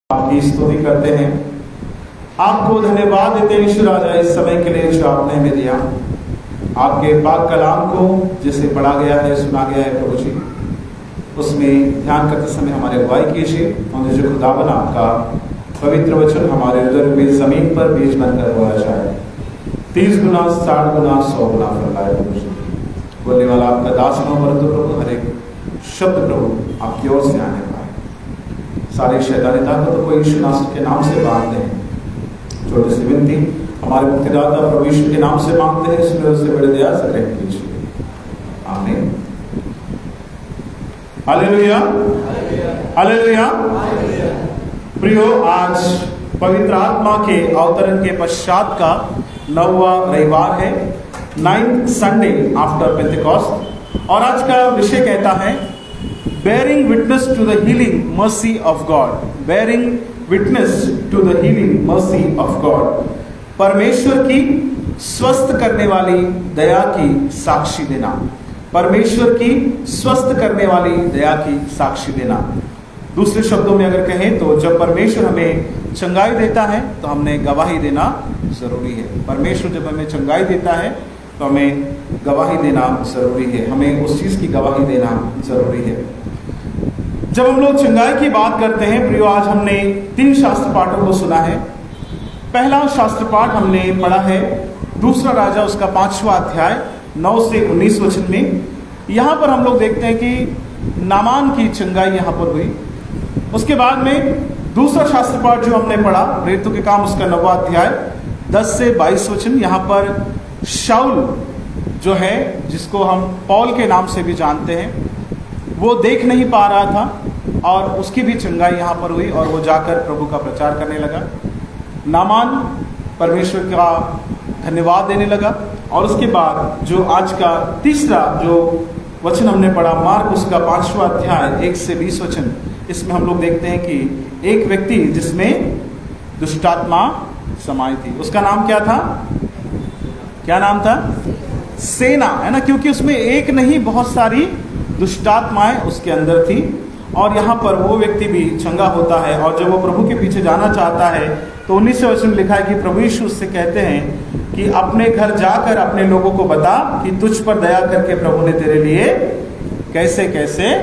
आपकी स्तुति करते हैं, आपको धन्यवाद देते हैं ईश्वर राजा इस समय के लिए जो आपने हमें दिया। आपके पाक कलाम को जिसे पढ़ा गया है, सुना गया है प्रभु जी, उसमें ध्यान करते समय हमारे अगुवाई कीजिए और जो खुदावन आपका पवित्र वचन हमारे हृदय में जमीन पर बीज बनकर बोया जाए, 30 गुना 60 गुना 100 गुना फैलाए प्रभु जी। बोलने वाला आपका दास हो परंतु प्रभु हर एक शब्द प्रभु आपकी ओर से आने पाए। सारी शैतानी ताकत को यीशु नासरी के नाम से मांगते हैं। छोटी सी विनती हमारे मुक्तिदाता प्रभु यीशु के नाम से मांगते हैं, इसमें उससे बड़े दया से ग्रहण कीजिए, आमीन। Hallelujah, hallelujah. प्रियो, आज पवित्र आत्मा के अवतरण के पश्चात का 9वां रविवार है, 9th संडे आफ्टर पेंटेकोस्ट, और आज का विषय कहता है bearing witness to the healing mercy of God, bearing witness to the healing mercy of God, परमेश्वर की स्वस्थ करने वाली दया की साक्षी देना, परमेश्वर की स्वस्थ करने वाली दया की साक्षी देना। दूसरे शब्दों में अगर कहें तो जब परमेश्वर हमें चंगाई देता है तो हमने गवाही देना जरूरी है। परमेश्वर जब हमें चंगाई देता है तो हमें गवाही देना जरूरी है, हमें उस चीज की गवाही देना जरूरी है। जब हम लोग चंगाई की बात करते हैं प्रियो, आज हमने 3 शास्त्र पाठों को सुना है। पहला शास्त्र पाठ हमने पढ़ा है दूसरा राजा उसका 5वां अध्याय 9 से 19 वचन में। यहाँ पर हम लोग देखते हैं कि नामान की चंगाई यहाँ पर हुई। उसके बाद में दूसरा शास्त्र पाठ जो हमने पढ़ा रेतों के काम उसका 9वां अध्याय 10 से 22 वचन, यहाँ पर शाऊल जो है जिसको हम पौल के नाम से भी जानते हैं, वो देख नहीं पा रहा था और उसकी भी चंगाई यहाँ पर हुई और वो जाकर प्रभु का प्रचार करने लगा। नामान परमेश्वर का धन्यवाद देने लगा। और उसके बाद जो आज का तीसरा जो वचन हमने पढ़ा मार्क उसका 5वां अध्याय 1 से 20 वचन, इसमें हम लोग देखते हैं कि एक व्यक्ति जिसमें दुष्टात्मा समाई थी, उसका नाम क्या था? क्या नाम था? सेना, है ना, क्योंकि उसमें एक नहीं बहुत सारी दुष्टात्माएं उसके अंदर थी। और यहाँ पर वो व्यक्ति भी चंगा होता है और जब वो प्रभु के पीछे जाना चाहता है तो 19वें वचन लिखा है कि प्रभु यीशु उससे कहते हैं कि अपने घर जाकर अपने लोगों को बता कि तुझ पर दया करके प्रभु ने तेरे लिए कैसे कैसे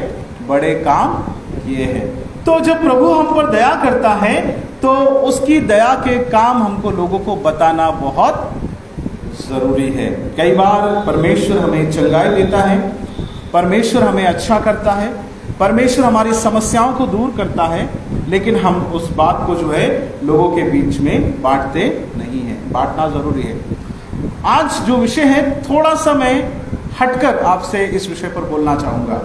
बड़े काम किए हैं। तो जब प्रभु हम पर दया करता है तो उसकी दया के काम हमको लोगों को बताना बहुत जरूरी है। कई बार परमेश्वर हमें चंगाई देता है, परमेश्वर हमें अच्छा करता है, परमेश्वर हमारी समस्याओं को दूर करता है, लेकिन हम उस बात को जो है लोगों के बीच में बांटते नहीं है। बांटना जरूरी है। आज जो विषय है थोड़ा सा मैं हटकर आपसे इस विषय पर बोलना चाहूंगा।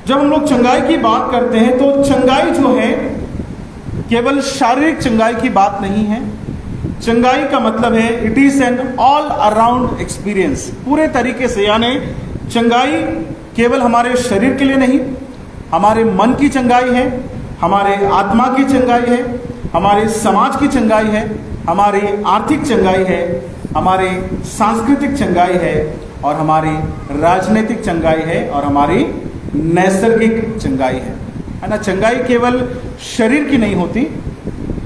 जब हम लोग चंगाई की बात करते हैं तो चंगाई जो है केवल शारीरिक चंगाई की बात नहीं है। चंगाई का मतलब है it is an all around experience, पूरे तरीके से। यानी चंगाई केवल हमारे शरीर के लिए नहीं, हमारे मन की चंगाई है, हमारे आत्मा की चंगाई है, हमारे समाज की चंगाई है, हमारी आर्थिक चंगाई है, हमारी सांस्कृतिक चंगाई है, और हमारी राजनीतिक चंगाई है, और हमारी नैसर्गिक चंगाई है ना। चंगाई केवल शरीर की नहीं होती,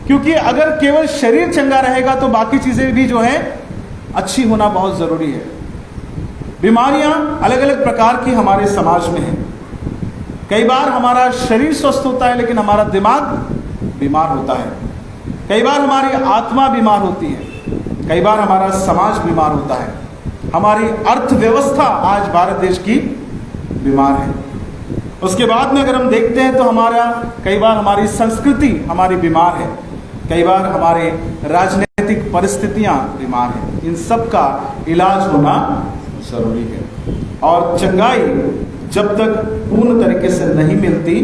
क्योंकि अगर केवल शरीर चंगा रहेगा तो बाकी चीजें भी जो है अच्छी होना बहुत जरूरी है। बीमारियां अलग अलग प्रकार की हमारे समाज में हैं। कई बार हमारा शरीर स्वस्थ होता है लेकिन हमारा दिमाग बीमार होता है। कई बार हमारी आत्मा बीमार होती है, कई बार हमारा समाज बीमार होता है, हमारी अर्थव्यवस्था आज भारत देश की बीमार है। उसके बाद में अगर हम देखते हैं तो कई बार हमारी संस्कृति हमारी बीमार है, कई बार हमारे राजनीतिक परिस्थितियां बीमार हैं। इन सब का इलाज होना जरूरी है। और चंगाई जब तक पूर्ण तरीके से नहीं मिलती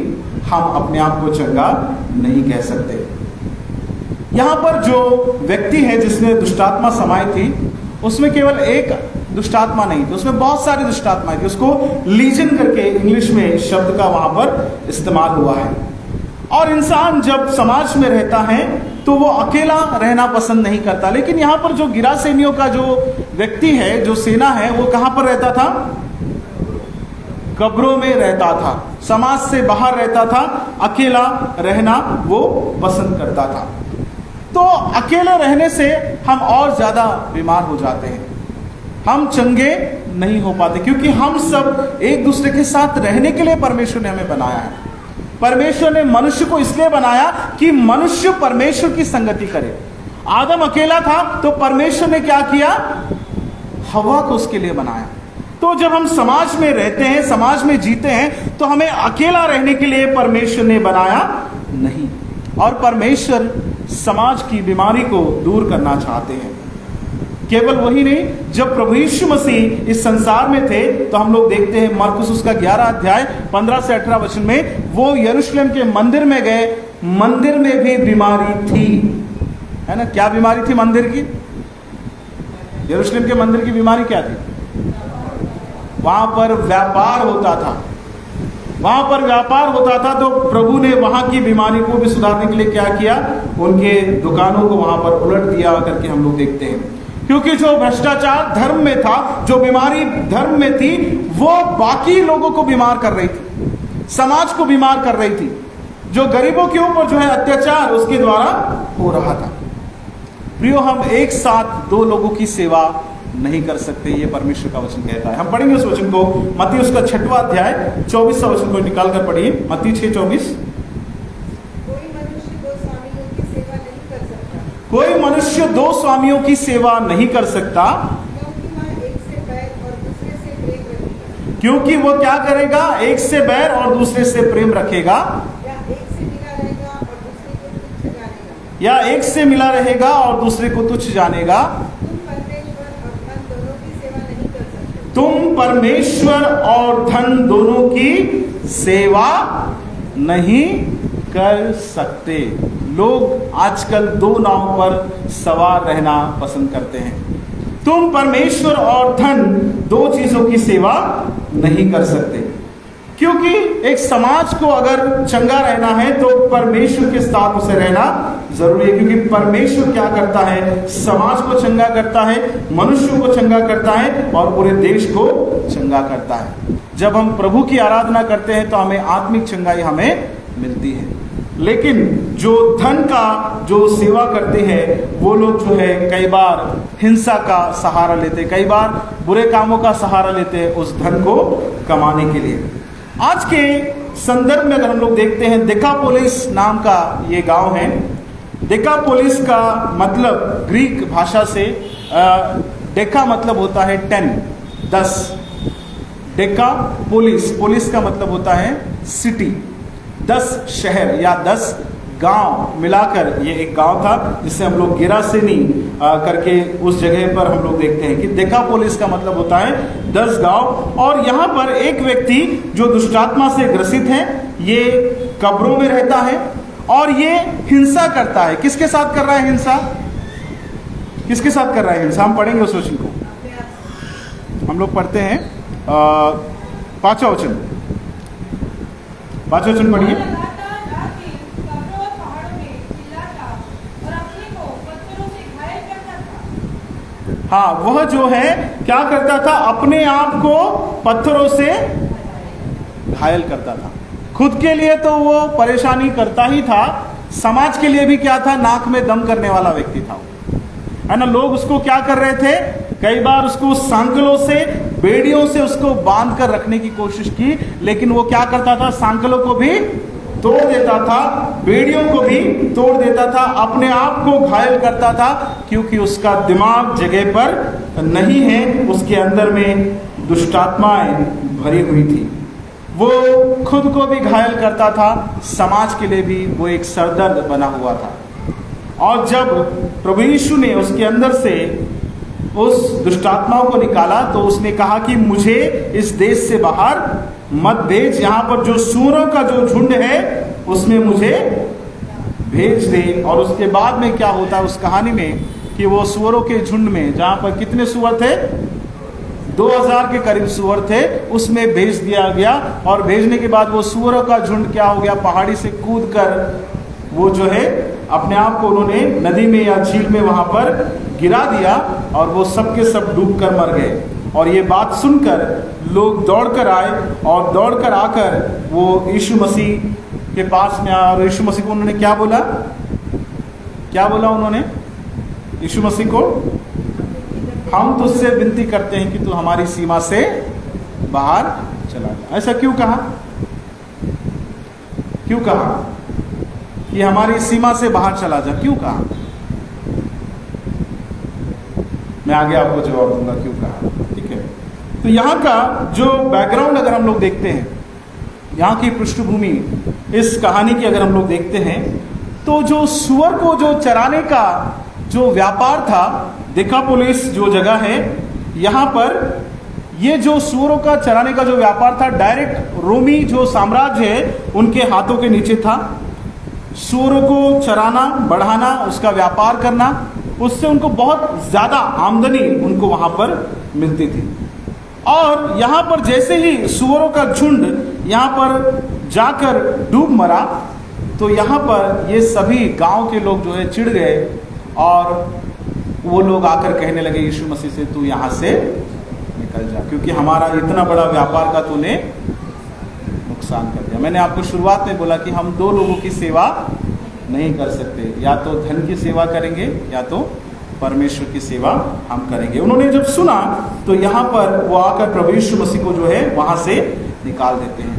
हम अपने आप को चंगा नहीं कह सकते। यहाँ पर जो व्यक्ति है जिसने दुष्टात्मा समाई थी, उसमें केवल एक दुष्टात्मा नहीं थी, उसमें बहुत सारी दुष्टात्माएं थी। उसको लीजन करके इंग्लिश में शब्द का वहां पर इस्तेमाल हुआ है। और इंसान जब समाज में रहता है तो वो अकेला रहना पसंद नहीं करता। लेकिन यहाँ पर जो गिरासेनियों का जो व्यक्ति है, जो सेना है, वो कहाँ पर रहता था? कब्रों में रहता था। समाज से बाहर रहता था, अकेला रहना वो पसंद करता था। तो अकेले रहने से हम और ज्यादा बीमार हो जाते हैं, हम चंगे नहीं हो पाते, क्योंकि हम सब एक दूसरे के साथ रहने के लिए परमेश्वर ने हमें बनाया है। परमेश्वर ने मनुष्य को इसलिए बनाया कि मनुष्य परमेश्वर की संगति करे। आदम अकेला था तो परमेश्वर ने क्या किया, हवा को उसके लिए बनाया। तो जब हम समाज में रहते हैं, समाज में जीते हैं, तो हमें अकेला रहने के लिए परमेश्वर ने बनाया नहीं। और परमेश्वर समाज की बीमारी को दूर करना चाहते हैं। केवल वही नहीं, जब प्रभु यीशु मसीह इस संसार में थे तो हम लोग देखते हैं मरकुस उसका 11 अध्याय 15 से 18 वचन में, वो यरूशलेम के मंदिर में गए, मंदिर में भी बीमारी थी, है ना। क्या बीमारी थी मंदिर की? यरूशलेम के मंदिर की बीमारी क्या थी? वहां पर व्यापार होता था, वहां पर व्यापार होता था। तो प्रभु ने वहां की बीमारी को भी सुधारने के लिए क्या किया, उनके दुकानों को वहां पर उलट दिया करके हम लोग देखते हैं। क्योंकि जो भ्रष्टाचार धर्म में था, जो बीमारी धर्म में थी, वो बाकी लोगों को बीमार कर रही थी, समाज को बीमार कर रही थी। जो गरीबों के ऊपर जो है अत्याचार उसके द्वारा हो रहा था। प्रियो, हम एक साथ दो लोगों की सेवा नहीं कर सकते, ये परमेश्वर का वचन कहता है। हम पढ़ेंगे उस वचन को, मत्ती उसका 6वां अध्याय 24वां वचन को निकाल कर पढ़िए। मत्ती 6:24। कोई मनुष्य दो स्वामियों की सेवा नहीं कर सकता, क्योंकि वो क्या करेगा, एक से बैर और दूसरे से प्रेम रखेगा, या एक से मिला रहेगा और दूसरे को तुच्छ जानेगा। तुम परमेश्वर और धन दोनों की सेवा नहीं कर सकते। लोग आजकल दो नाव पर सवार रहना पसंद करते हैं। तुम परमेश्वर और धन दो चीजों की सेवा नहीं कर सकते, क्योंकि एक समाज को अगर चंगा रहना है तो परमेश्वर के साथ उसे रहना जरूरी है। क्योंकि परमेश्वर क्या करता है, समाज को चंगा करता है, मनुष्यों को चंगा करता है और पूरे देश को चंगा करता है। जब हम प्रभु की आराधना करते हैं तो हमें आत्मिक चंगाई हमें मिलती है। लेकिन जो धन का जो सेवा करते हैं वो लोग जो है कई बार हिंसा का सहारा लेते, कई बार बुरे कामों का सहारा लेते हैं उस धन को कमाने के लिए। आज के संदर्भ में अगर हम लोग देखते हैं, डेकापोलिस नाम का ये गांव है। डेकापोलिस का मतलब ग्रीक भाषा से डेका मतलब होता है 10। डेकापोलिस, पोलिस का मतलब होता है सिटी, 10 शहर या 10 गांव मिलाकर ये एक गांव था, जिसे हम लोग गेरासेनी करके उस जगह पर हम लोग देखते हैं कि डेकापोलिस का मतलब होता है 10 गांव। और यहाँ पर एक व्यक्ति जो दुष्टात्मा से ग्रसित है, ये कब्रों में रहता है और ये हिंसा करता है। किसके साथ कर रहा है हिंसा? किसके साथ कर रहा है हिंसा? हम पढ़ेंगे उस वचन को। हम लोग पढ़ते हैं 5वां वचन। 5वां वचन पढ़िए। हाँ, वह जो है क्या करता था, अपने आप को पत्थरों से घायल करता था। खुद के लिए तो वो परेशानी करता ही था, समाज के लिए भी क्या था, नाक में दम करने वाला व्यक्ति था, है ना। लोग उसको क्या कर रहे थे, कई बार उसको सांकलों से, बेड़ियों से उसको बांध कर रखने की कोशिश की, लेकिन वो क्या करता था, सांकलों को भी तोड़ देता था, बेड़ियों को भी तोड़ देता था, अपने आप को घायल करता था, क्योंकि उसका दिमाग जगह पर नहीं है, उसके अंदर में दुष्टात्माएं भरी हुई थी। वो खुद को भी घायल करता था, समाज के लिए भी वो एक सरदर्द बना हुआ था। और जब प्रभु यीशु ने उसके अंदर से उस दुष्टात्माओं को निकाला तो उसने कहा कि मुझे इस देश से बाहर मत भेज, यहाँ पर जो सूअरों का जो झुंड है उसमें मुझे भेज दे। और उसके बाद में क्या होता है उस कहानी में कि वो सूअरों के झुंड में, जहाँ पर कितने सूअर थे, 2000 के करीब सूअर थे, उसमें भेज दिया गया। और भेजने के बाद वो सूअरों का झुंड क्या हो गया, पहाड़ी से कूद कर वो जो है अपने आप को उन्होंने नदी में या झील में वहां पर गिरा दिया और वो सब के सब डूब कर मर गए। और ये बात सुनकर लोग दौड़कर आए और दौड़कर आकर वो यीशु मसीह के पास में आए और यीशु मसीह को उन्होंने क्या बोला? क्या बोला उन्होंने यीशु मसीह को? हम तुझसे विनती करते हैं कि तू हमारी सीमा से बाहर चला जा। ऐसा क्यों कहा? क्यों कहा कि हमारी सीमा से बाहर चला जा? क्यों कहा? मैं आगे आपको जवाब दूंगा क्यों कहा। ठीक है, तो यहाँ का जो बैकग्राउंड अगर हम लोग देखते हैं, यहाँ की पृष्ठभूमि इस कहानी की अगर हम लोग देखते हैं, तो जो सुअर को जो चराने का जो व्यापार था, दिकापुलिस जो जगह है, यहाँ पर ये जो सुअरों का चराने का जो व्यापार था, डायरेक्ट रोमी जो साम्राज्य है उनके हाथों के नीचे था। सुअरों को चराना, बढ़ाना, उसका व्यापार करना, उससे उनको बहुत ज्यादा आमदनी उनको वहां पर मिलती थी। और यहाँ पर जैसे ही सुअरों का झुंड यहाँ पर जाकर डूब मरा, तो यहाँ पर ये सभी गांव के लोग जो है चिढ़ गए और वो लोग आकर कहने लगे यीशु मसीह से, तू यहाँ से निकल जा, क्योंकि हमारा इतना बड़ा व्यापार का तूने नुकसान कर दिया। मैंने आपको शुरुआत में बोला कि हम दो लोगों की सेवा नहीं कर सकते, या तो धन की सेवा करेंगे या तो परमेश्वर की सेवा हम करेंगे। उन्होंने जब सुना तो यहाँ पर वो आकर प्रभु यीशु मसीह को जो है वहां से निकाल देते हैं।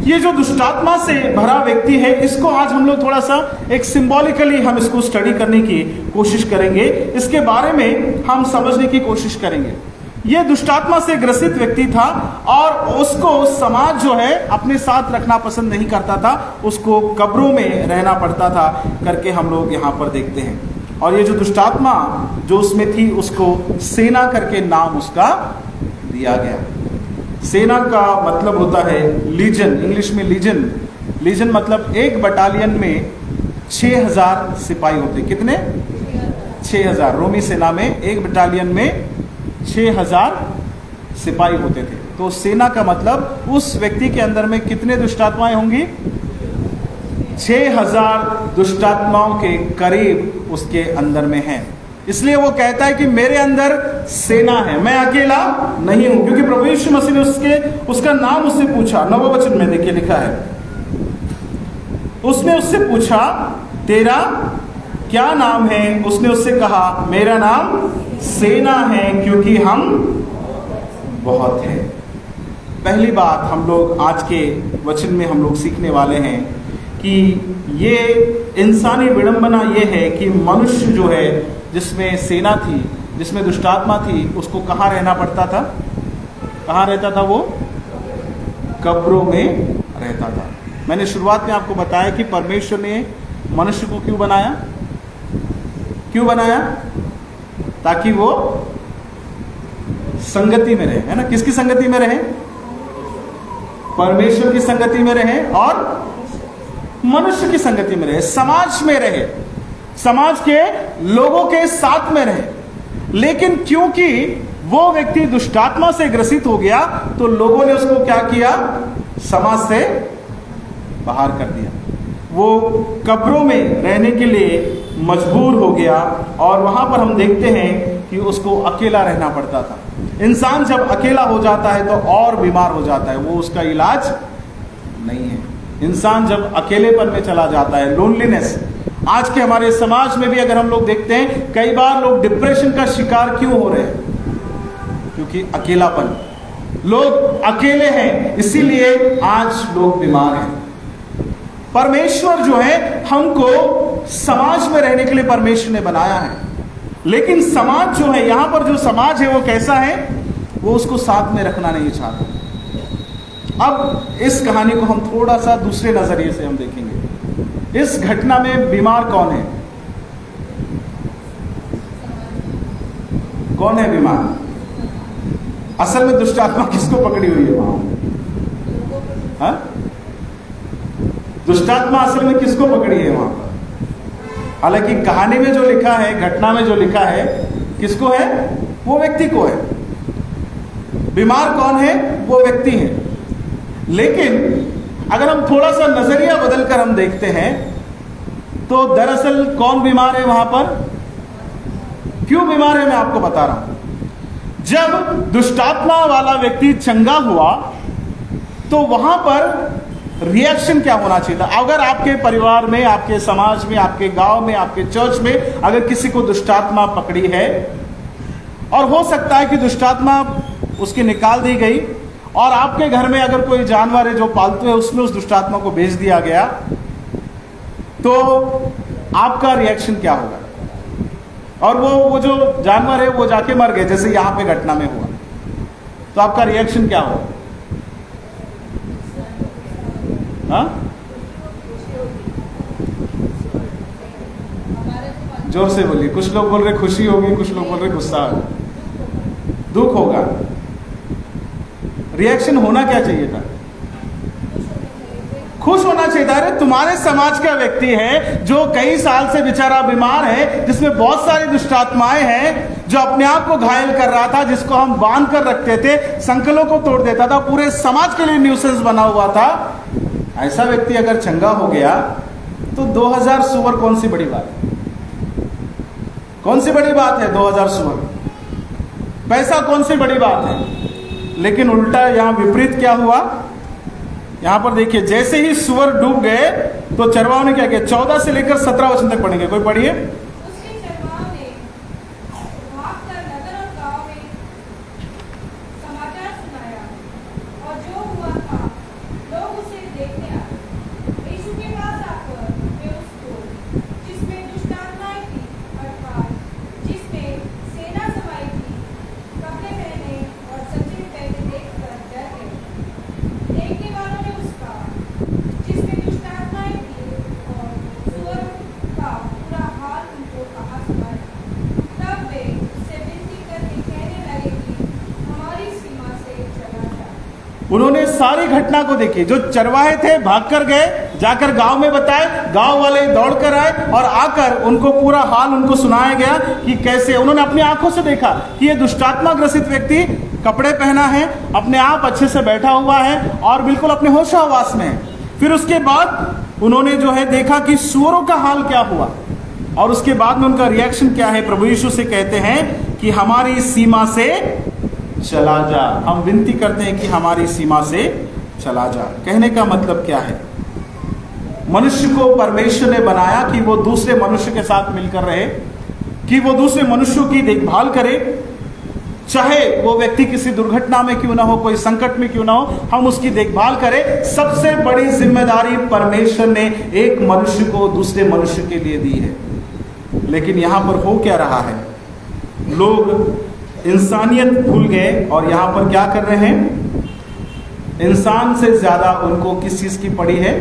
ये जो दुष्टात्मा से भरा व्यक्ति है, इसको आज हम लोग थोड़ा सा एक सिंबॉलिकली हम इसको स्टडी करने की कोशिश करेंगे, इसके बारे में हम समझने की कोशिश करेंगे। ये दुष्टात्मा से ग्रसित व्यक्ति था और उसको समाज जो है अपने साथ रखना पसंद नहीं करता था, उसको कब्रों में रहना पड़ता था करके हम लोग यहाँ पर देखते हैं। और ये जो दुष्टात्मा जो उसमें थी, उसको सेना करके नाम उसका दिया गया। सेना का मतलब होता है लीजन, इंग्लिश में लीजन। लीजन मतलब एक बटालियन में 6000 सिपाही होते। कितने? 6000। रोमी सेना में एक बटालियन में 6000 सिपाही होते थे। तो सेना का मतलब उस व्यक्ति के अंदर में कितने दुष्टात्माएं होंगी? 6000 दुष्टात्माओं के करीब उसके अंदर में है। इसलिए वो कहता है कि मेरे अंदर सेना है, मैं अकेला नहीं हूं, क्योंकि प्रभु यीशु मसीह ने उसका नाम उससे पूछा। 9वें वचन में देखिए लिखा है, उसने उससे पूछा तेरा क्या नाम है? उसने उससे कहा मेरा नाम सेना है, क्योंकि हम बहुत हैं। पहली बात हम लोग आज के वचन में हम लोग सीखने वाले हैं कि ये इंसानी विडंबना ये है कि मनुष्य जो है जिसमें सेना थी, जिसमें दुष्टात्मा थी, उसको कहाँ रहना पड़ता था? कहाँ रहता था वो? कब्रों में रहता था। मैंने शुरुआत में आपको बताया कि परमेश्वर ने मनुष्य को क्यों बनाया? क्यों बनाया? ताकि वो संगति में रहे, है ना? किसकी संगति में रहे? परमेश्वर की संगति में रहे और मनुष्य की संगति में रहे, समाज में रहे, समाज के लोगों के साथ में रहे। लेकिन क्योंकि वो व्यक्ति दुष्टात्मा से ग्रसित हो गया, तो लोगों ने उसको क्या किया? समाज से बाहर कर दिया। वो कब्रों में रहने के लिए मजबूर हो गया और वहां पर हम देखते हैं कि उसको अकेला रहना पड़ता था। इंसान जब अकेला हो जाता है तो और बीमार हो जाता है, वो उसका इलाज नहीं है। इंसान जब अकेलेपन में चला जाता है, लोनलीनेस। आज के हमारे समाज में भी अगर हम लोग देखते हैं, कई बार लोग डिप्रेशन का शिकार क्यों हो रहे हैं? क्योंकि अकेलापन, लोग अकेले हैं, इसीलिए आज लोग बीमार हैं। परमेश्वर जो है हमको समाज में रहने के लिए परमेश्वर ने बनाया है, लेकिन समाज जो है, यहां पर जो समाज है वो कैसा है? वो उसको साथ में रखना नहीं चाहता। अब इस कहानी को हम थोड़ा सा दूसरे नजरिए से हम देखेंगे। इस घटना में बीमार कौन है? कौन है बीमार? असल में दुष्ट आत्मा किसको पकड़ी हुई है वहां? हाँ? दुष्टात्मा असल में किसको पकड़ी है वहां पर? हालांकि कहानी में जो लिखा है, घटना में जो लिखा है, किसको है? वो व्यक्ति को है। बीमार कौन है? वो व्यक्ति है। लेकिन अगर हम थोड़ा सा नजरिया बदलकर हम देखते हैं तो दरअसल कौन बीमार है वहां पर? क्यों बीमार है मैं आपको बता रहा हूं। जब दुष्टात्मा वाला व्यक्ति चंगा हुआ तो वहां पर रिएक्शन क्या होना चाहिए था? अगर आपके परिवार में, आपके समाज में, आपके गांव में, आपके चर्च में अगर किसी को दुष्टात्मा पकड़ी है और हो सकता है कि दुष्टात्मा उसकी निकाल दी गई और आपके घर में अगर कोई जानवर है जो पालतू है उसमें उस दुष्टात्मा को भेज दिया गया, तो आपका रिएक्शन क्या होगा? और वो जो जानवर है वो जाके मर गए, जैसे यहां पे घटना में हुआ, तो आपका रिएक्शन क्या होगा? हाँ? जोर से बोलिए। कुछ लोग बोल रहे खुशी होगी, कुछ लोग बोल रहे गुस्सा होगा, दुख होगा। रिएक्शन होना क्या चाहिए था? खुश होना चाहिए था। अरे तुम्हारे समाज का व्यक्ति है जो कई साल से बेचारा बीमार है, जिसमें बहुत सारी दुष्टात्माएं हैं, जो अपने आप को घायल कर रहा था, जिसको हम बांध कर रखते थे, संकलों को तोड़ देता था, पूरे समाज के लिए न्यूसेंस बना हुआ था। ऐसा व्यक्ति अगर चंगा हो गया तो 2000 सुअर कौन सी बड़ी बात है? कौन सी बड़ी बात है? 2000 सुअर, पैसा कौन सी बड़ी बात है? लेकिन उल्टा यहां विपरीत क्या हुआ? यहां पर देखिए, जैसे ही सुअर डूब गए तो चरवाहों ने क्या किया? 14 से लेकर 17 वचन तक पढ़ेंगे, कोई पढ़िए। उन्होंने सारी घटना को देखी। जो चरवाहे थे भाग कर गए, जाकर गांव में बताए, गांव वाले दौड़ कर आए और आकर उनको पूरा हाल उनको सुनाया गया कि कैसे उन्होंने अपनी आंखों से देखा कि ये दुष्टात्मा ग्रसित व्यक्ति कपड़े पहना है, अपने आप अच्छे से बैठा हुआ है और बिल्कुल अपने होशावास में है। फिर उसके बाद उन्होंने जो है देखा कि सूअरों का हाल क्या हुआ, और उसके बाद में उनका रिएक्शन क्या है? प्रभु यीशु से कहते हैं कि हमारी सीमा से चला जा। हम विनती करते हैं कि हमारी सीमा से चला जा। कहने का मतलब क्या है? मनुष्य को परमेश्वर ने बनाया कि वो दूसरे मनुष्य के साथ मिलकर रहे, कि वो दूसरे मनुष्यों की देखभाल करे, चाहे वो व्यक्ति किसी दुर्घटना में क्यों ना हो, कोई संकट में क्यों ना हो, हम उसकी देखभाल करें। सबसे बड़ी जिम्मेदारी परमेश्वर ने एक मनुष्य को दूसरे मनुष्य के लिए दी है। लेकिन यहां पर हो क्या रहा है? लोग इंसानियत भूल गए और यहां पर क्या कर रहे हैं? इंसान से ज्यादा उनको किस चीज की पड़ी है?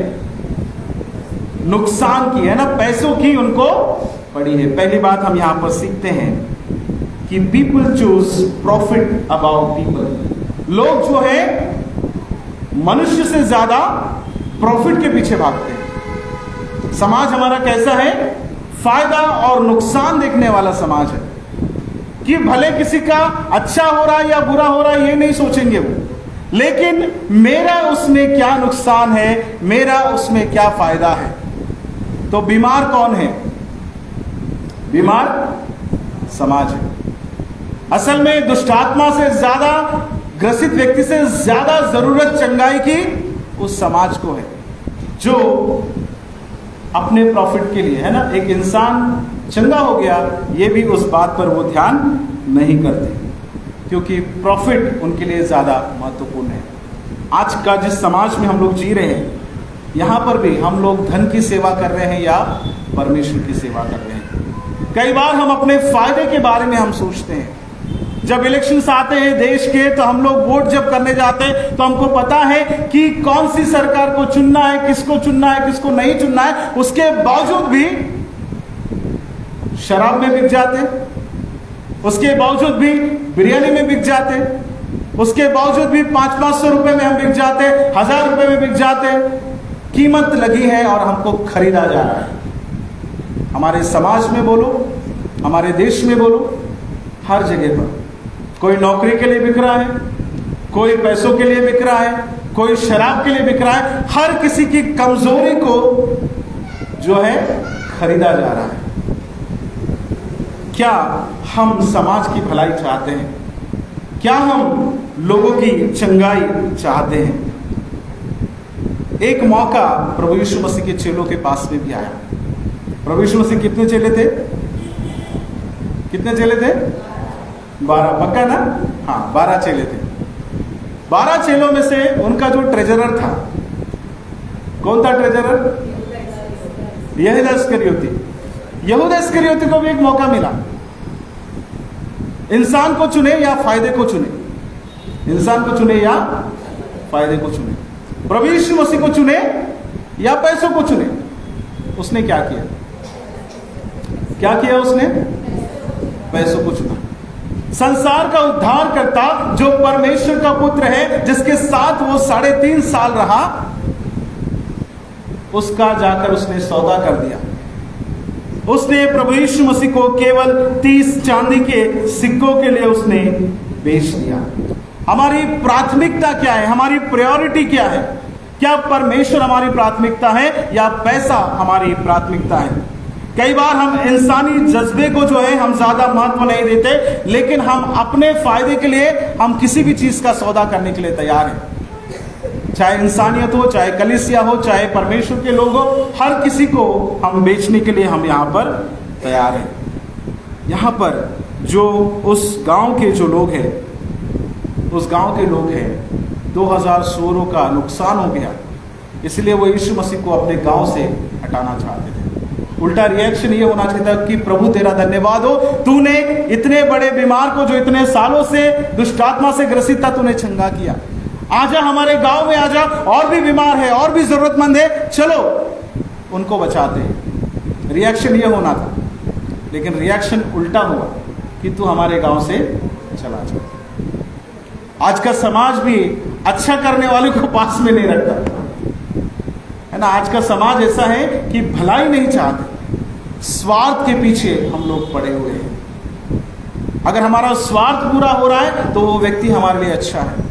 नुकसान की, है ना, पैसों की उनको पड़ी है। पहली बात हम यहां पर सीखते हैं कि people choose profit about people. लोग जो है मनुष्य से ज्यादा प्रॉफिट के पीछे भागते हैं। समाज हमारा कैसा है? फायदा और नुकसान देखने वाला समाज है, कि भले किसी का अच्छा हो रहा है या बुरा हो रहा है ये नहीं सोचेंगे वो, लेकिन मेरा उसमें क्या नुकसान है, मेरा उसमें क्या फायदा है। तो बीमार कौन है? बीमार समाज है। असल में दुष्टात्मा से ज्यादा ग्रसित व्यक्ति से ज्यादा जरूरत चंगाई की उस समाज को है, जो अपने प्रॉफिट के लिए, है ना, एक इंसान चंगा हो गया ये भी उस बात पर वो ध्यान नहीं करते, क्योंकि प्रॉफिट उनके लिए ज्यादा महत्वपूर्ण है। आज का जिस समाज में हम लोग जी रहे हैं, यहां पर भी हम लोग धन की सेवा कर रहे हैं या परमेश्वर की सेवा कर रहे हैं? कई बार हम अपने फायदे के बारे में हम सोचते हैं। जब इलेक्शंस आते हैं देश के, तो हम लोग वोट जब करने जाते हैं तो हमको पता है कि कौन सी सरकार को चुनना है, किसको चुनना है, किसको नहीं चुनना है। उसके बावजूद भी शराब में बिक जाते, उसके बावजूद भी बिरयानी में बिक जाते, उसके बावजूद भी 500-500 रुपए में हम बिक जाते, 1000 रुपए में बिक जाते। कीमत लगी है और हमको खरीदा जा रहा है। हमारे समाज में बोलो, हमारे देश में बोलो, हर जगह पर कोई नौकरी के लिए बिक रहा है, कोई पैसों के लिए बिक रहा है, कोई शराब के लिए बिक रहा है। हर किसी की कमजोरी को जो है खरीदा जा रहा है। क्या हम समाज की भलाई चाहते हैं? क्या हम लोगों की चंगाई चाहते हैं? एक मौका प्रभु यीशु मसीह के चेलों के पास में भी आया। प्रभु यीशु मसीह कितने चेले थे? कितने चेले थे? 12, पक्का ना? हाँ, 12 चेले थे। 12 चेलों में से उनका जो ट्रेजरर था, कौन था ट्रेजरर? यहूदा इस्करियोती। यहूदा इस्करियोती को भी एक मौका मिला। इंसान को चुने या फायदे को चुने? इंसान को चुने या फायदे को चुने? प्रभु यीशु मसीह को चुने या पैसों को चुने? उसने क्या किया? क्या किया उसने? पैसों को चुना। संसार का उद्धार करता, जो परमेश्वर का पुत्र है, जिसके साथ वो 3.5 साल रहा, उसका जाकर उसने सौदा कर दिया। उसने प्रभु यीशु मसीह को केवल 30 चांदी के सिक्कों के लिए उसने बेच दिया। हमारी प्राथमिकता क्या है? हमारी प्रायोरिटी क्या है? क्या परमेश्वर हमारी प्राथमिकता है या पैसा हमारी प्राथमिकता है? कई बार हम इंसानी जज्बे को जो है हम ज्यादा महत्व नहीं देते, लेकिन हम अपने फायदे के लिए हम किसी भी चीज का सौदा करने के लिए तैयार हैं। चाहे इंसानियत हो, चाहे कलीसिया हो, चाहे परमेश्वर के लोग हो, हर किसी को हम बेचने के लिए हम यहाँ पर तैयार हैं। यहाँ पर जो उस गांव के जो लोग हैं, उस गांव के लोग हैं, 2000 सूअरों का नुकसान हो गया, इसलिए वो यीशु मसीह को अपने गांव से हटाना चाहते थे। उल्टा रिएक्शन ये होना चाहिए था कि प्रभु तेरा धन्यवाद हो, तूने इतने बड़े बीमार को, जो इतने सालों से दुष्टात्मा से ग्रसित था, तूने चंगा किया। आजा हमारे गांव में, आजा, और भी बीमार है, और भी जरूरतमंद है, चलो उनको बचाते हैं। रिएक्शन ये होना था, लेकिन रिएक्शन उल्टा हुआ कि तू हमारे गांव से चला जा। आज का समाज भी अच्छा करने वाले को पास में नहीं रखता है ना। आज का समाज ऐसा है कि भलाई नहीं चाहते, स्वार्थ के पीछे हम लोग पड़े हुए हैं। अगर हमारा स्वार्थ पूरा हो रहा है तो वो व्यक्ति हमारे लिए अच्छा है,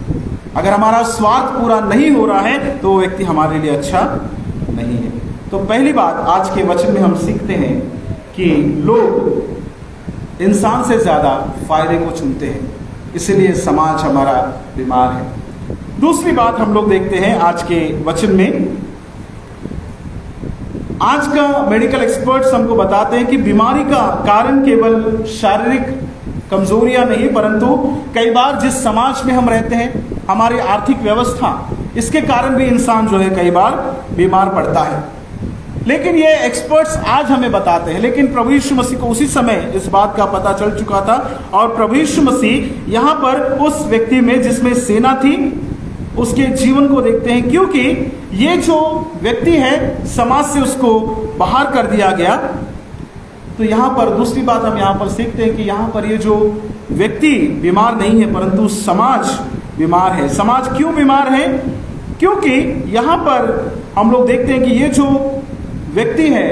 अगर हमारा स्वार्थ पूरा नहीं हो रहा है तो वो व्यक्ति हमारे लिए अच्छा नहीं है। तो पहली बात आज के वचन में हम सीखते हैं कि लोग इंसान से ज्यादा फायदे को चुनते हैं, इसलिए समाज हमारा बीमार है। दूसरी बात हम लोग देखते हैं आज के वचन में, आज का मेडिकल एक्सपर्ट्स हमको बताते हैं कि बीमारी का कारण केवल शारीरिक कमजोरियां नहीं, परंतु कई बार जिस समाज में हम रहते हैं, हमारी आर्थिक व्यवस्था, इसके कारण भी इंसान जो है कई बार बीमार पड़ता है। लेकिन ये एक्सपर्ट्स आज हमें बताते हैं, लेकिन प्रभु यीशु मसीह को उसी समय इस बात का पता चल चुका था, और प्रभु यीशु मसीह यहाँ पर उस व्यक्ति में जिसमें सेना थी, उसके जीवन को देखते हैं, क्योंकि ये जो व्यक्ति है समाज से उसको बाहर कर दिया गया। तो यहाँ पर दूसरी बात हम यहाँ पर सीखते हैं कि यहाँ पर ये जो व्यक्ति बीमार नहीं है, परंतु समाज बीमार है। समाज क्यों बीमार है? क्योंकि यहाँ पर हम लोग देखते हैं कि ये जो व्यक्ति है,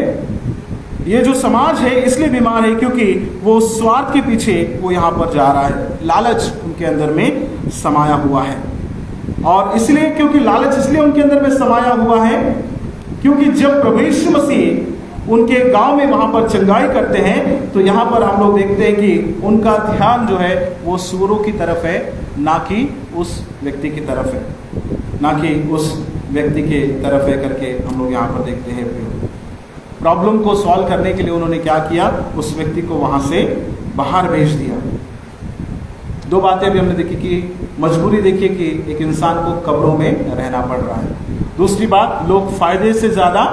ये जो समाज है, इसलिए बीमार है क्योंकि वो स्वार्थ के पीछे वो यहाँ पर जा रहा है। लालच उनके अंदर में समाया हुआ है, और इसलिए क्योंकि लालच इसलिए उनके अंदर में समाया हुआ है क्योंकि जब प्रभु यीशु मसीह उनके गांव में वहां पर चंगाई करते हैं, तो यहाँ पर हम लोग देखते हैं कि उनका ध्यान जो है वो सूअरों की तरफ है, ना कि उस व्यक्ति की तरफ है, ना कि उस व्यक्ति के तरफ है करके हम लोग यहाँ पर देखते हैं। प्रॉब्लम को सॉल्व करने के लिए उन्होंने क्या किया? उस व्यक्ति को वहां से बाहर भेज दिया। दो बातें भी हमने देखी कि मजबूरी देखिए कि एक इंसान को कब्रों में रहना पड़ रहा है। दूसरी बात, लोग फायदे से ज्यादा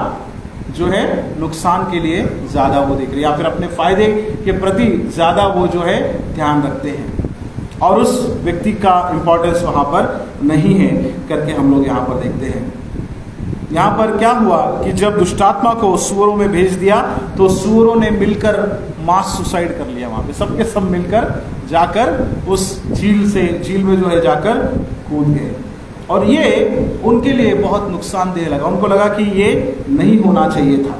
जो है नुकसान के लिए ज्यादा वो देख रहे हैं, या फिर अपने फायदे के प्रति ज्यादा वो जो है ध्यान रखते हैं, और उस व्यक्ति का इंपॉर्टेंस वहां पर नहीं है करके हम लोग यहाँ पर देखते हैं। यहाँ पर क्या हुआ कि जब दुष्टात्मा को सूअरों में भेज दिया, तो सूअरों ने मिलकर मास सुसाइड कर लिया। वहां पे सबके सब मिलकर जाकर उस झील में जो है जाकर कूद गए, और ये उनके लिए बहुत नुकसानदेह लगा। उनको लगा कि ये नहीं होना चाहिए था,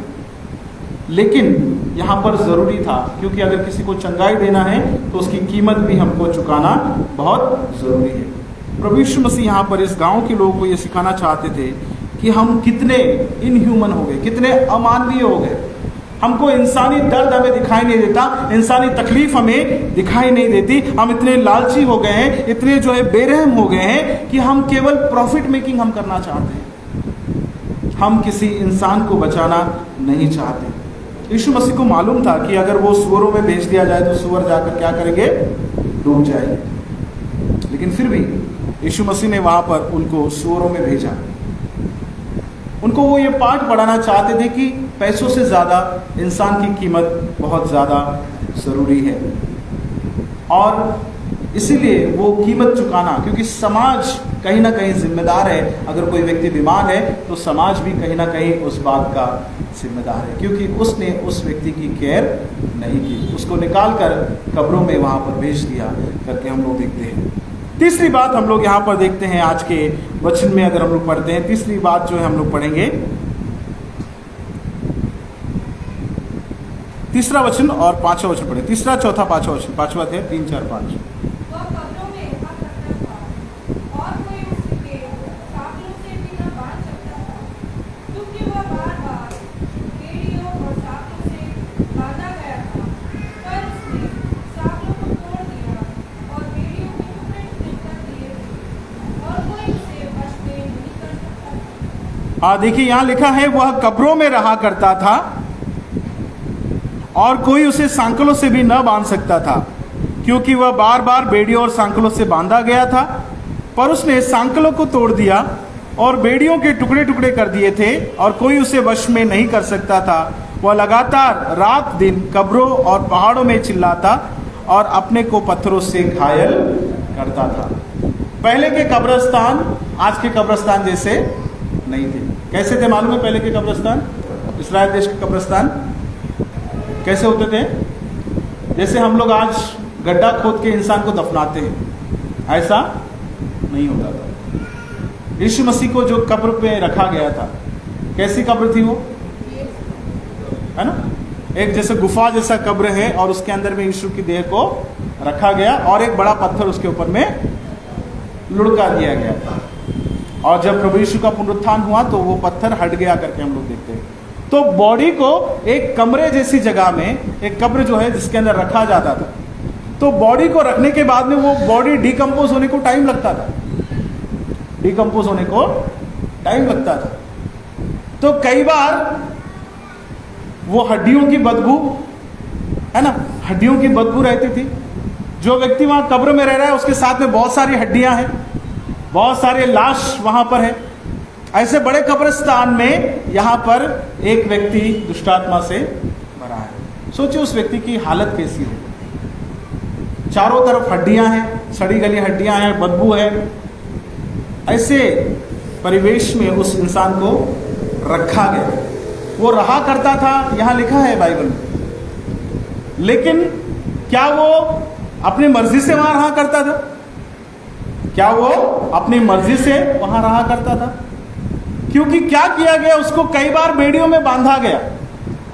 लेकिन यहाँ पर जरूरी था, क्योंकि अगर किसी को चंगाई देना है तो उसकी कीमत भी हमको चुकाना बहुत जरूरी है। प्रभु यीशु मसीह यहाँ पर इस गांव के लोगों को ये सिखाना चाहते थे कि हम कितने इनह्यूमन हो गए, कितने अमानवीय हो गए। हमको इंसानी दर्द हमें दिखाई नहीं देता, इंसानी तकलीफ हमें दिखाई नहीं देती। हम इतने लालची हो गए हैं, इतने जो है बेरहम हो गए हैं कि हम केवल प्रॉफिट मेकिंग हम करना चाहते हैं, हम किसी इंसान को बचाना नहीं चाहते। यीशु मसीह को मालूम था कि अगर वो सुअरों में भेज दिया जाए तो सुअर जाकर क्या करेंगे, डूब जाएंगे, लेकिन फिर भी यीशु मसीह ने वहां पर उनको सुअरों में भेजा। उनको वो ये पाठ पढ़ाना चाहते थे कि पैसों से ज़्यादा इंसान की कीमत बहुत ज़्यादा ज़रूरी है, और इसीलिए वो कीमत चुकाना, क्योंकि समाज कहीं ना कहीं जिम्मेदार है। अगर कोई व्यक्ति बीमार है तो समाज भी कहीं ना कहीं उस बात का जिम्मेदार है, क्योंकि उसने उस व्यक्ति की केयर नहीं की, उसको निकाल कर कब्रों में वहाँ पर भेज दिया करके हम लोग देखते हैं। तीसरी बात हम लोग यहाँ पर देखते हैं आज के वचन में, अगर हम लोग पढ़ते हैं, तीसरी बात जो है हम लोग पढ़ेंगे तीसरा वचन और पांचवा वचन पढ़े, तीसरा चौथा पांचवा वचन, पांचवा थे 3 4 5। देखिए यहाँ लिखा है, वह कब्रों में रहा करता था और कोई उसे सांकलों से भी न बांध सकता था, क्योंकि वह बार बार बेड़ियों और सांकलों से बांधा गया था। पर उसने सांकलों को तोड़ दिया और बेड़ियों के टुकड़े टुकड़े कर दिए थे, और कोई उसे वश में नहीं कर सकता था। वह लगातार रात दिन कब्रों और पहाड़ों में चिल्लाता और अपने को पत्थरों से घायल करता था। पहले के कब्रिस्तान आज के कब्रिस्तान जैसे नहीं थे। कैसे थे मालूम है? पहले के कब्रिस्तान, इस्राएल देश के कब्रिस्तान कैसे होते थे? जैसे हम लोग आज गड्ढा खोद के इंसान को दफनाते हैं, ऐसा नहीं होता था। यीशु मसीह को जो कब्र पे रखा गया था, कैसी कब्र थी वो, है ना? एक जैसे गुफा जैसा कब्र है, और उसके अंदर में यीशु की देह को रखा गया और एक बड़ा पत्थर उसके ऊपर में लुढ़का दिया गया था। और जब प्रभु यीशु का पुनरुत्थान हुआ तो वो पत्थर हट गया करके हम लोग देखते हैं। तो बॉडी को एक कमरे जैसी जगह में एक कब्र जो है जिसके अंदर रखा जाता था, तो बॉडी को रखने के बाद में वो बॉडी डिकम्पोज होने को टाइम लगता था, डिकम्पोज होने को टाइम लगता था। तो कई बार वो हड्डियों की बदबू, है ना, हड्डियों की बदबू रहती थी। जो व्यक्ति वहां कब्र में रह रहा है उसके साथ में बहुत सारी हड्डियां हैं, बहुत सारे लाश वहां पर है। ऐसे बड़े कब्रिस्तान में यहाँ पर एक व्यक्ति दुष्टात्मा से भरा है। सोचिए उस व्यक्ति की हालत कैसी हो। चारों तरफ हड्डियां हैं, सड़ी गली हड्डियां हैं, बदबू है। ऐसे परिवेश में उस इंसान को रखा गया। वो रहा करता था, यहाँ लिखा है बाइबल में। लेकिन क्या वो अपनी मर्जी से वहां रहा करता था? क्या वो अपनी मर्जी से वहां रहा करता था? क्योंकि क्या किया गया, उसको कई बार बेड़ियों में बांधा गया,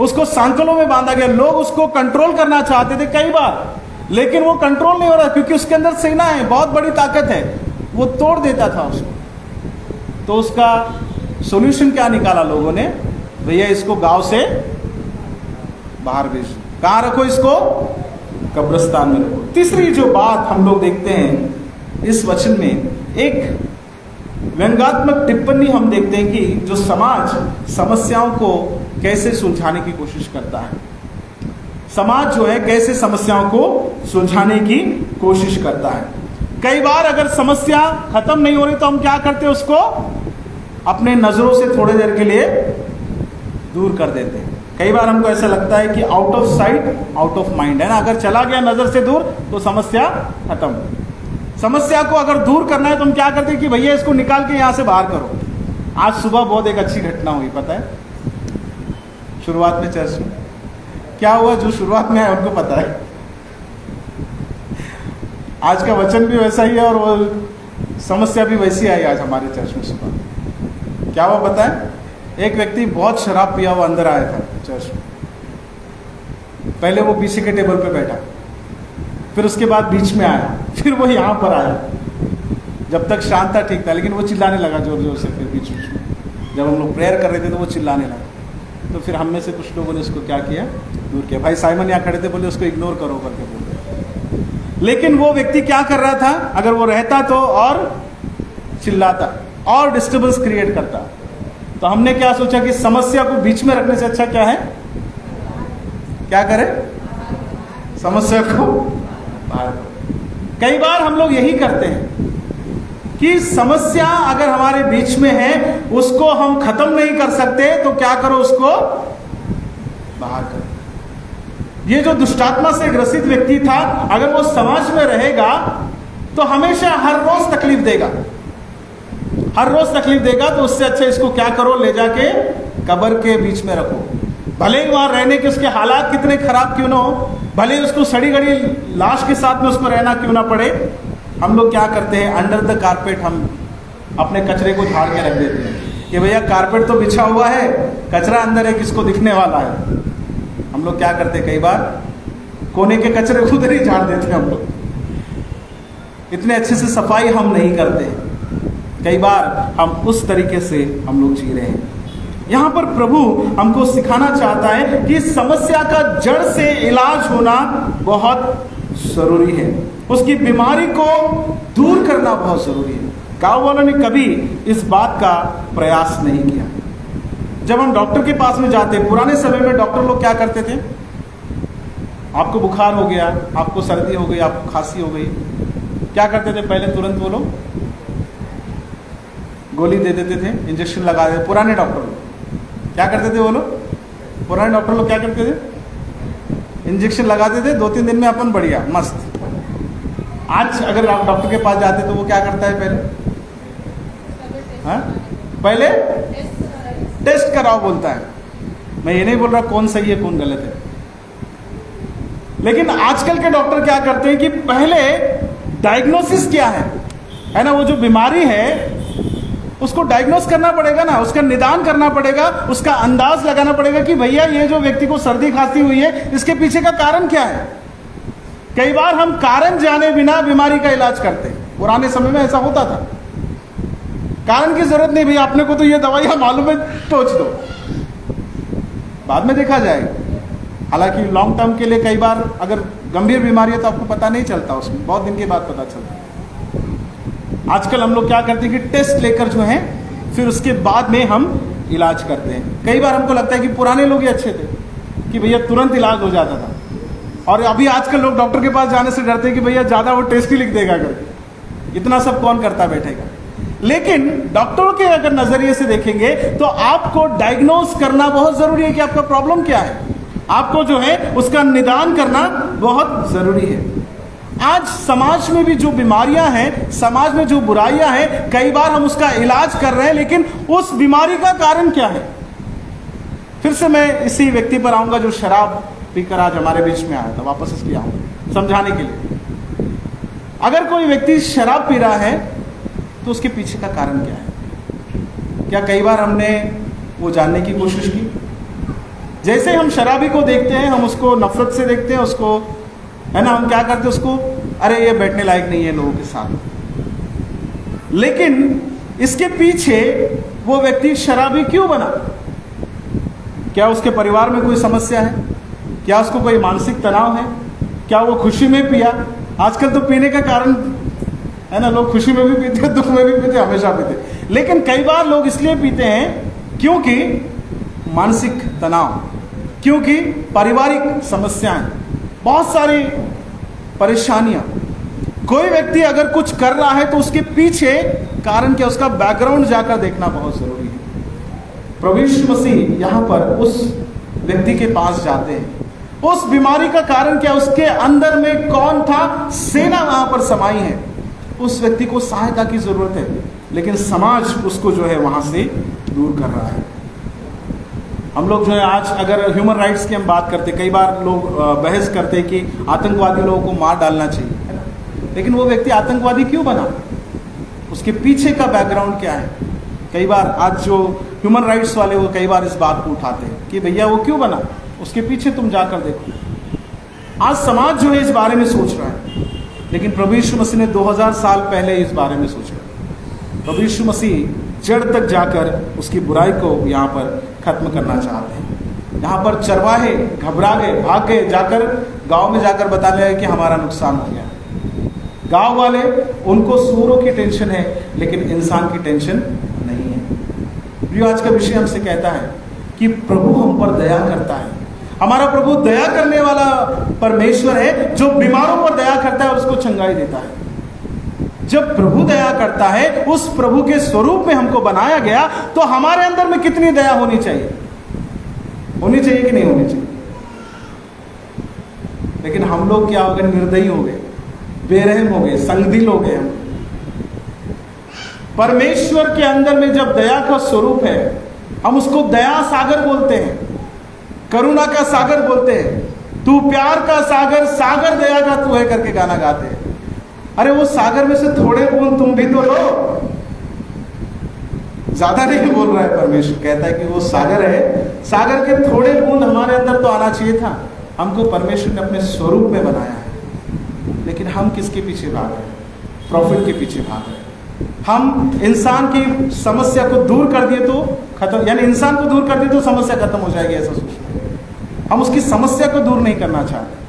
उसको सांकलों में बांधा गया। लोग उसको कंट्रोल करना चाहते थे कई बार, लेकिन वो कंट्रोल नहीं हो रहा, क्योंकि उसके अंदर सेना है, बहुत बड़ी ताकत है। वो तोड़ देता था उसको। तो उसका सॉल्यूशन क्या निकाला लोगों ने? भैया इसको गांव से बाहर भेज दो। कहां रखो इसको? कब्रिस्तान में रखो। तीसरी जो बात हम लोग देखते हैं इस वचन में, एक व्यंग्यात्मक टिप्पणी हम देखते हैं कि जो समाज समस्याओं को कैसे सुलझाने की कोशिश करता है। समाज जो है कैसे समस्याओं को सुलझाने की कोशिश करता है। कई बार अगर समस्या खत्म नहीं हो रही तो हम क्या करते हैं, उसको अपने नजरों से थोड़ी देर के लिए दूर कर देते हैं। कई बार हमको ऐसा लगता है कि out of sight out of mind, है ना। अगर चला गया नजर से दूर तो समस्या खत्म। समस्या को अगर दूर करना है तो हम क्या करते हैं कि भैया इसको निकाल के यहां से बाहर करो। आज सुबह बहुत एक अच्छी घटना हुई, पता है? शुरुआत में चर्च में क्या हुआ, जो शुरुआत में आया उनको पता है। आज का वचन भी वैसा ही है और वो समस्या भी वैसी आई आज हमारे चर्च में सुबह। क्या हुआ पता है? एक व्यक्ति बहुत शराब पिया हुआ अंदर आया था चर्च में। पहले वो पीछे के टेबल पे बैठा, फिर उसके बाद बीच में आया, फिर वो यहाँ पर आया। जब तक शांत था ठीक था, लेकिन वो चिल्लाने लगा जोर जोर से। फिर बीच बीच में जब हम लोग प्रेयर कर रहे थे तो वो चिल्लाने लगा। तो फिर हम में से कुछ लोगों ने उसको क्या किया, दूर किया। भाई साइमन यहाँ खड़े थे, बोले उसको इग्नोर करो करके बोले। लेकिन वो व्यक्ति क्या कर रहा था, अगर वो रहता तो और चिल्लाता और डिस्टर्बेंस क्रिएट करता। तो हमने क्या सोचा कि समस्या को बीच में रखने से अच्छा क्या है, क्या करें, समस्या को बाहर करो। कई बार हम लोग यही करते हैं कि समस्या अगर हमारे बीच में है, उसको हम खत्म नहीं कर सकते, तो क्या करो, उसको बाहर करो। ये जो दुष्टात्मा से ग्रसित व्यक्ति था, अगर वो समाज में रहेगा तो हमेशा हर रोज तकलीफ देगा, हर रोज तकलीफ देगा। तो उससे अच्छा इसको क्या करो, ले जाके कब्र के बीच में रखो। भले ही वहां रहने के उसके हालात कितने खराब क्यों ना हो, भले ही उसको सड़ी गड़ी लाश के साथ में उसको रहना क्यों ना पड़े, हम लोग क्या करते हैं, अंडर द कारपेट हम अपने कचरे को झाड़ के रख देते हैं कि भैया कारपेट तो बिछा हुआ है, कचरा अंदर है, किसको दिखने वाला है। हम लोग क्या करते हैं, कई बार कोने के कचरे उधर ही झाड़ देते हैं। हम लोग इतने अच्छे से सफाई हम नहीं करते। कई बार हम उस तरीके से हम लोग जी रहे हैं। यहां पर प्रभु हमको सिखाना चाहता है कि समस्या का जड़ से इलाज होना बहुत जरूरी है, उसकी बीमारी को दूर करना बहुत जरूरी है। गांव वालों ने कभी इस बात का प्रयास नहीं किया। जब हम डॉक्टर के पास में जाते, पुराने समय में डॉक्टर लोग क्या करते थे, आपको बुखार हो गया, आपको सर्दी हो गई, आपको खांसी हो गई, क्या करते थे, पहले तुरंत वो लोग गोली दे देते थे, इंजेक्शन लगा देते। पुराने डॉक्टर लोग क्या करते थे, वो लोग पुराने डॉक्टर लोग क्या करते थे, इंजेक्शन लगाते थे, 2-3 दिन में अपन बढ़िया मस्त। आज अगर आप डॉक्टर के पास जाते तो वो क्या करता है, पहले टेस्ट कराओ बोलता है। मैं ये नहीं बोल रहा कौन सही है कौन गलत है, लेकिन आजकल के डॉक्टर क्या करते हैं कि पहले डायग्नोसिस क्या है ना, वो जो बीमारी है उसको डायग्नोस करना पड़ेगा ना, उसका निदान करना पड़ेगा, उसका अंदाज लगाना पड़ेगा कि भैया ये जो व्यक्ति को सर्दी खांसी हुई है, इसके पीछे का कारण क्या है। कई बार हम कारण जाने बिना बीमारी का इलाज करते हैं। पुराने समय में ऐसा होता था, कारण की जरूरत नहीं, भैया अपने को तो ये दवाइयां मालूम है, टोच दो, बाद में देखा जाएगा। हालांकि लॉन्ग टर्म के लिए कई बार अगर गंभीर बीमारी है तो आपको पता नहीं चलता, उसमें बहुत दिन के बाद पता चलता है। आजकल हम लोग क्या करते हैं कि टेस्ट लेकर जो है फिर उसके बाद में हम इलाज करते हैं। कई बार हमको लगता है कि पुराने लोग ही अच्छे थे कि भैया तुरंत इलाज हो जाता था, और अभी आजकल लोग डॉक्टर के पास जाने से डरते हैं कि भैया ज्यादा वो टेस्ट ही लिख देगा करके, इतना सब कौन करता बैठेगा। लेकिन डॉक्टरों के अगर नजरिए से देखेंगे तो आपको डायग्नोस करना बहुत जरूरी है कि आपका प्रॉब्लम क्या है, आपको जो है उसका निदान करना बहुत जरूरी है। आज समाज में भी जो बीमारियां हैं, समाज में जो बुराइयां हैं, कई बार हम उसका इलाज कर रहे हैं, लेकिन उस बीमारी का कारण क्या है। फिर से मैं इसी व्यक्ति पर आऊंगा जो शराब पीकर आज हमारे बीच में आया था, वापस इसलिए आऊंगा समझाने के लिए। अगर कोई व्यक्ति शराब पी रहा है तो उसके पीछे का कारण क्या है, क्या कई बार हमने वो जानने की कोशिश की। जैसे हम शराबी को देखते हैं, हम उसको नफरत से देखते हैं, उसको है ना, हम क्या करते हैं उसको, अरे ये बैठने लायक नहीं है लोगों के साथ। लेकिन इसके पीछे वो व्यक्ति शराबी क्यों बना, क्या उसके परिवार में कोई समस्या है, क्या उसको कोई मानसिक तनाव है, क्या वो खुशी में पिया। आजकल तो पीने का कारण है ना, लोग खुशी में भी पीते, दुख में भी पीते, हमेशा पीते। लेकिन कई बार लोग इसलिए पीते हैं क्योंकि मानसिक तनाव, क्योंकि पारिवारिक समस्याएं, बहुत सारी परेशानियां। कोई व्यक्ति अगर कुछ कर रहा है तो उसके पीछे कारण क्या, उसका बैकग्राउंड जाकर देखना बहुत जरूरी है। प्रभु यीशु मसीह यहां पर उस व्यक्ति के पास जाते हैं, उस बीमारी का कारण क्या, उसके अंदर में कौन था, सेना वहां पर समाई है। उस व्यक्ति को सहायता की जरूरत है, लेकिन समाज उसको जो है वहां से दूर कर रहा है। हम लोग जो है आज अगर ह्यूमन राइट्स की हम बात करते, कई बार लोग बहस करते हैं कि आतंकवादी लोगों को मार डालना चाहिए, है ना, लेकिन वो व्यक्ति आतंकवादी क्यों बना, उसके पीछे का बैकग्राउंड क्या है। कई बार आज जो ह्यूमन राइट्स वाले वो कई बार इस बात को उठाते हैं कि भैया वो क्यों बना, उसके पीछे तुम जाकर देखो। आज समाज जो है इस बारे में सोच रहा है, लेकिन प्रभु यीशु मसीह ने 2000 साल पहले इस बारे में सोचा। प्रभु यीशु मसीह जड़ तक जाकर उसकी बुराई को यहाँ पर खत्म करना चाहते हैं। यहाँ पर चरवाहे घबरा गए, भाग गए, जाकर गांव में जाकर बताने लगे कि हमारा नुकसान हो गया। गांव वाले, उनको सूरों की टेंशन है लेकिन इंसान की टेंशन नहीं है। प्रियो, आज का विषय हमसे कहता है कि प्रभु हम पर दया करता है। हमारा प्रभु दया करने वाला परमेश्वर है, जो बीमारों पर दया करता है और उसको चंगाई देता है। जब प्रभु दया करता है, उस प्रभु के स्वरूप में हमको बनाया गया, तो हमारे अंदर में कितनी दया होनी चाहिए? होनी चाहिए कि नहीं होनी चाहिए? लेकिन हम लोग क्या हो गए? निर्दयी हो गए, बेरहम हो गए, संगदिल हो गए हम। परमेश्वर के अंदर में जब दया का स्वरूप है, हम उसको दया सागर बोलते हैं, करुणा का सागर बोलते हैं। तू प्यार का सागर, सागर दया का तू है करके गाना गाते हैं। अरे वो सागर में से थोड़े बूंद तुम भी तो लो। ज्यादा नहीं बोल रहा है परमेश्वर, कहता है कि वो सागर है, सागर के थोड़े बूंद हमारे अंदर तो आना चाहिए था। हमको परमेश्वर ने अपने स्वरूप में बनाया है, लेकिन हम किसके पीछे भाग रहे हैं? प्रॉफिट के पीछे भाग रहे हैं। हम इंसान की समस्या को दूर कर दिए तो खत्म, यानी इंसान को दूर कर दिए तो समस्या खत्म हो जाएगी, ऐसा सोचते हैं। हम उसकी समस्या को दूर नहीं करना चाहते।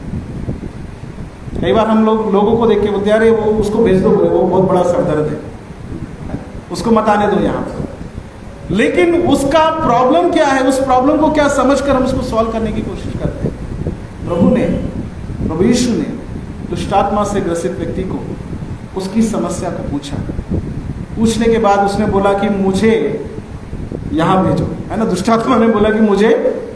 कई बार हम लोगों को देख के बोलते हैं, अरे वो उसको भेज दो, वो बहुत बड़ा सरदर्द है, उसको मत आने दो यहाँ पर। लेकिन उसका प्रॉब्लम क्या है, उस प्रॉब्लम को क्या समझकर हम उसको सॉल्व करने की कोशिश करते हैं। प्रभु यीशु ने दुष्टात्मा से ग्रसित व्यक्ति को उसकी समस्या को पूछा। पूछने के बाद उसने बोला कि मुझे यहाँ भेजो, है ना। दुष्टात्मा ने बोला कि मुझे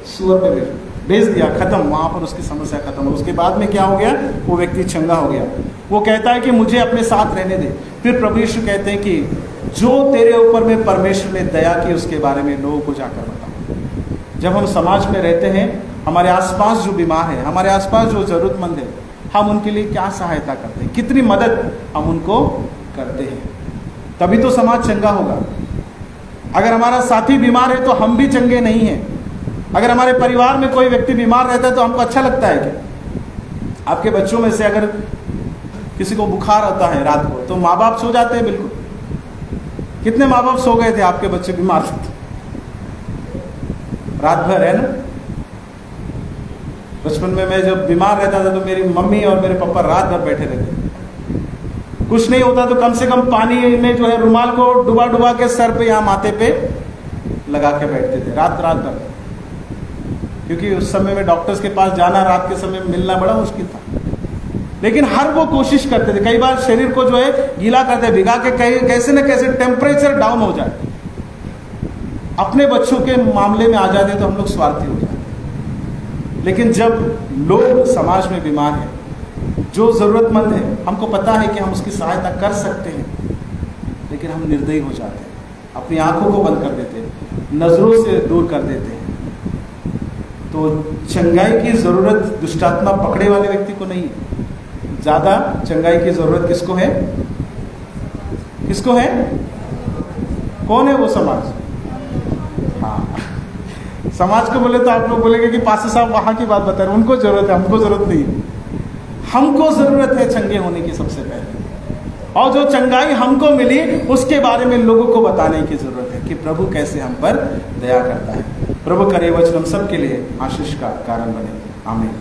सूअर पे भेजो, भेज दिया, खत्म। वहां पर उसकी समस्या खत्म हो। उसके बाद में क्या हो गया? वो व्यक्ति चंगा हो गया। वो कहता है कि मुझे अपने साथ रहने दे। फिर प्रभु यीशु कहते हैं कि जो तेरे ऊपर में परमेश्वर ने दया की, उसके बारे में लोगों को जाकर बताओ। जब हम समाज में रहते हैं, हमारे आसपास जो बीमार है, हमारे आसपास जो जरूरतमंद है, हम उनके लिए क्या सहायता करते हैं, कितनी मदद हम उनको करते हैं, तभी तो समाज चंगा होगा। अगर हमारा साथी बीमार है तो हम भी चंगे नहीं हैं। अगर हमारे परिवार में कोई व्यक्ति बीमार रहता है तो हमको अच्छा लगता है क्या? आपके बच्चों में से अगर किसी को बुखार आता है रात को, तो माँ बाप सो जाते हैं बिल्कुल। कितने माँ बाप सो गए थे आपके बच्चे बीमार थे रात भर, है ना। बचपन में मैं जब बीमार रहता था तो मेरी मम्मी और मेरे पापा रात भर बैठे रहते। कुछ नहीं होता तो कम से कम पानी में जो है रुमाल को डुबा डुबा के सर पे या माथे पे लगा के बैठते थे रात भर, क्योंकि उस समय में डॉक्टर्स के पास जाना रात के समय में मिलना बड़ा मुश्किल था। लेकिन हर वो कोशिश करते थे। कई बार शरीर को जो है गीला करते, भिगा के कैसे न कैसे टेम्परेचर डाउन हो जाए। अपने बच्चों के मामले में आ जाते तो हम लोग स्वार्थी हो जाते। लेकिन जब लोग समाज में बीमार हैं, जो जरूरतमंद है, हमको पता है कि हम उसकी सहायता कर सकते हैं, लेकिन हम निर्दयी हो जाते हैं, अपनी आंखों को बंद कर देते हैं, नजरों से दूर कर देते हैं। तो चंगाई की जरूरत दुष्टात्मा पकड़े वाले व्यक्ति को नहीं है। ज्यादा चंगाई की जरूरत किसको है? किसको है? कौन है वो? समाज। हाँ, समाज को बोले तो आप लोग बोलेंगे कि पास्टर साहब वहां की बात बता रहे, उनको जरूरत है, हमको जरूरत नहीं है। हमको जरूरत है चंगे होने की सबसे पहले, और जो चंगाई हमको मिली उसके बारे में लोगों को बताने की जरूरत है कि प्रभु कैसे हम पर दया करता है। प्रभु करे वचन हम सब के लिए आशीष का कारण बने। आमीन।